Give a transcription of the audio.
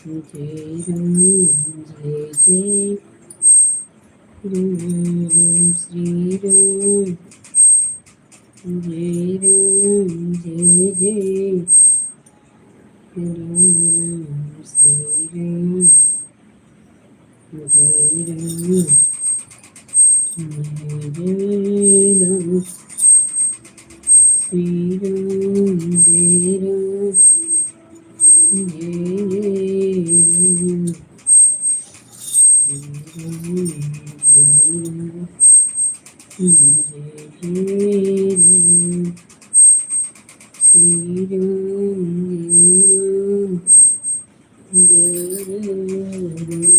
Jai Ram Jai Jai Ram Shri Ram Jai Ram Jai Jai Ram Shri Ram Jai Ram Jai Ram Shri Ram Jai Ram Jai Ram Shri Ram Jai Ram Shri Ram Jai Ram Jai Ram